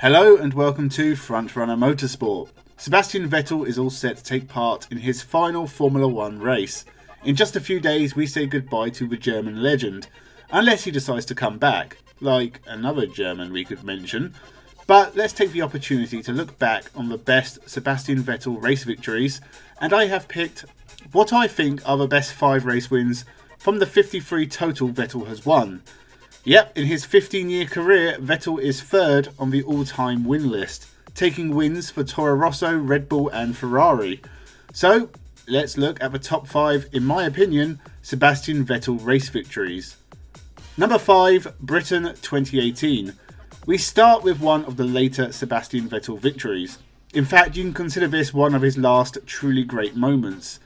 Hello and welcome to Frontrunner Motorsport. Sebastian Vettel is all set to take part in his final Formula 1 race. In just a few days we say goodbye to the German legend, unless he decides to come back, like another German we could mention. But let's take the opportunity to look back on the best Sebastian Vettel race victories, and I have picked what I think are the best 5 race wins from the 53 total Vettel has won. Yep, in his 15-year career, Vettel is third on the all-time win list, taking wins for Toro Rosso, Red Bull and Ferrari. So, let's look at the top 5, in my opinion, Sebastian Vettel race victories. Number 5, Britain 2018. We start with one of the later Sebastian Vettel victories. In fact, you can consider this one of his last truly great moments.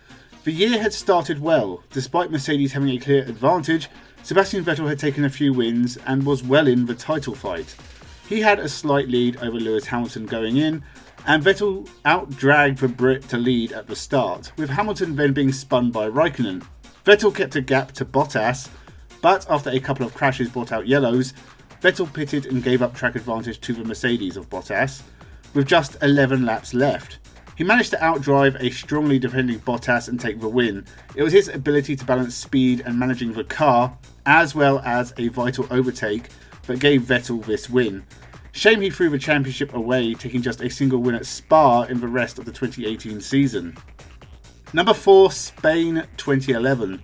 The year had started well. Despite Mercedes having a clear advantage, Sebastian Vettel had taken a few wins and was well in the title fight. He had a slight lead over Lewis Hamilton going in, and Vettel out-dragged the Brit to lead at the start, with Hamilton then being spun by Raikkonen. Vettel kept a gap to Bottas, but after a couple of crashes brought out yellows, Vettel pitted and gave up track advantage to the Mercedes of Bottas, with just 11 laps left. He managed to outdrive a strongly defending Bottas and take the win. It was his ability to balance speed and managing the car, as well as a vital overtake, that gave Vettel this win. Shame he threw the championship away, taking just a single win at Spa in the rest of the 2018 season. Number 4, Spain 2011.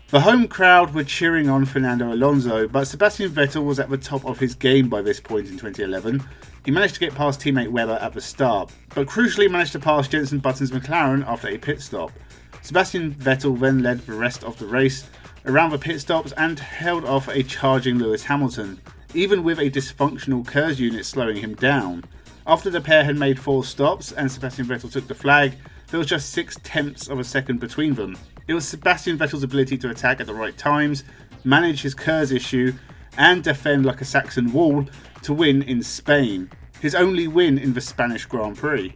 The home crowd were cheering on Fernando Alonso, but Sebastian Vettel was at the top of his game by this point in 2011. He managed to get past teammate Webber at the start, but crucially managed to pass Jenson Button's McLaren after a pit stop. Sebastian Vettel then led the rest of the race around the pit stops and held off a charging Lewis Hamilton, even with a dysfunctional KERS unit slowing him down. After the pair had made 4 stops and Sebastian Vettel took the flag, there was just 0.6 of a second between them. It was Sebastian Vettel's ability to attack at the right times, manage his KERS issue, and defend like a Saxon wall to win in Spain, his only win in the Spanish Grand Prix.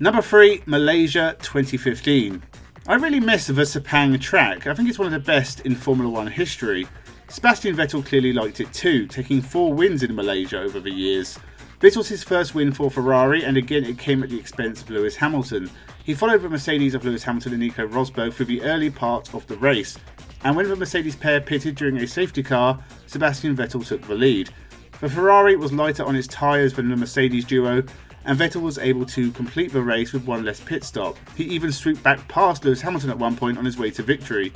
Number 3, Malaysia 2015. I really miss the Sepang track. I think it's one of the best in Formula 1 history. Sebastian Vettel clearly liked it too, taking 4 wins in Malaysia over the years. This was his first win for Ferrari, and again it came at the expense of Lewis Hamilton. He followed the Mercedes of Lewis Hamilton and Nico Rosberg through the early part of the race, and when the Mercedes pair pitted during a safety car, Sebastian Vettel took the lead. The Ferrari was lighter on its tyres than the Mercedes duo, and Vettel was able to complete the race with 1 less pit stop. He even swooped back past Lewis Hamilton at one point on his way to victory.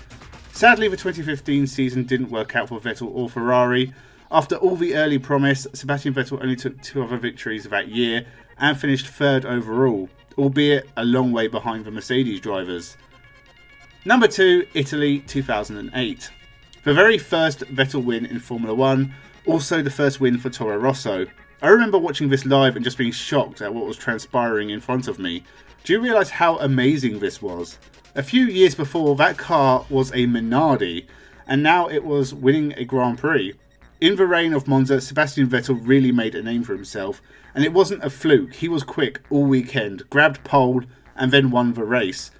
Sadly, the 2015 season didn't work out for Vettel or Ferrari. After all the early promise, Sebastian Vettel only took 2 other victories that year and finished 3rd overall, albeit a long way behind the Mercedes drivers. Number 2, Italy 2008. The very first Vettel win in Formula 1, also the first win for Toro Rosso. I remember watching this live and just being shocked at what was transpiring in front of me. Do you realise how amazing this was? A few years before, that car was a Minardi, and now it was winning a Grand Prix. In the reign of Monza, Sebastian Vettel really made a name for himself, and it wasn't a fluke. He was quick all weekend, grabbed pole, and then won the race.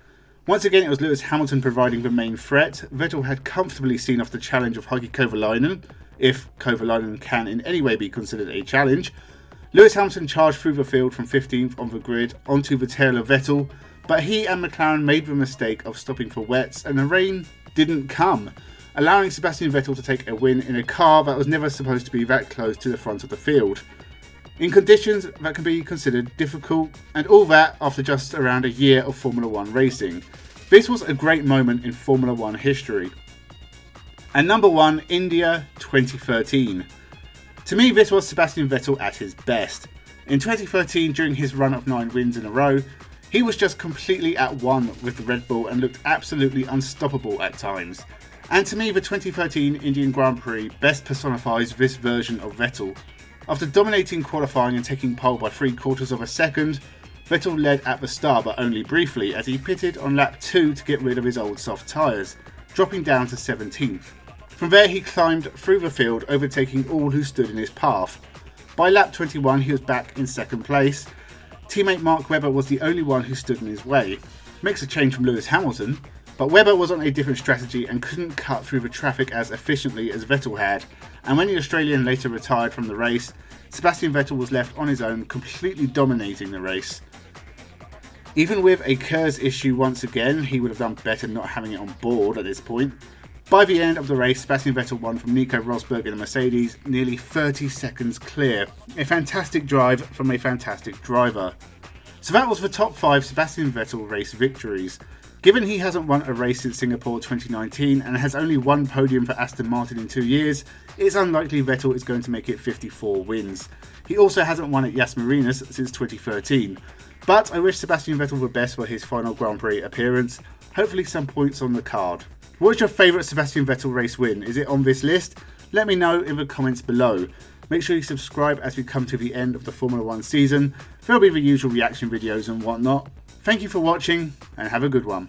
Once again, it was Lewis Hamilton providing the main threat. Vettel had comfortably seen off the challenge of Heikki Kovalainen, if Kovalainen can in any way be considered a challenge. Lewis Hamilton charged through the field from 15th on the grid onto the tail of Vettel, but he and McLaren made the mistake of stopping for wets, and the rain didn't come, allowing Sebastian Vettel to take a win in a car that was never supposed to be that close to the front of the field. In conditions that can be considered difficult, and all that after just around a year of Formula 1 racing. This was a great moment in Formula 1 history. And number 1, India 2013. To me, this was Sebastian Vettel at his best. In 2013, during his run of 9 wins in a row, he was just completely at one with the Red Bull and looked absolutely unstoppable at times. And to me, the 2013 Indian Grand Prix best personifies this version of Vettel. After dominating qualifying and taking pole by 3/4 of a second, Vettel led at the start but only briefly as he pitted on lap 2 to get rid of his old soft tyres, dropping down to 17th. From there he climbed through the field, overtaking all who stood in his path. By lap 21 he was back in 2nd place. Teammate Mark Webber was the only one who stood in his way. Makes a change from Lewis Hamilton, but Webber was on a different strategy and couldn't cut through the traffic as efficiently as Vettel had, and when the Australian later retired from the race, Sebastian Vettel was left on his own, completely dominating the race. Even with a KERS issue once again, he would have done better not having it on board at this point. By the end of the race, Sebastian Vettel won from Nico Rosberg in a Mercedes, nearly 30 seconds clear. A fantastic drive from a fantastic driver. So that was the top 5 Sebastian Vettel race victories. Given he hasn't won a race since Singapore 2019 and has only one podium for Aston Martin in 2 years, it's unlikely Vettel is going to make it 54 wins. He also hasn't won at Yas Marinas since 2013. But I wish Sebastian Vettel the best for his final Grand Prix appearance. Hopefully some points on the card. What is your favourite Sebastian Vettel race win? Is it on this list? Let me know in the comments below. Make sure you subscribe as we come to the end of the Formula 1 season. There'll be the usual reaction videos and whatnot. Thank you for watching and have a good one.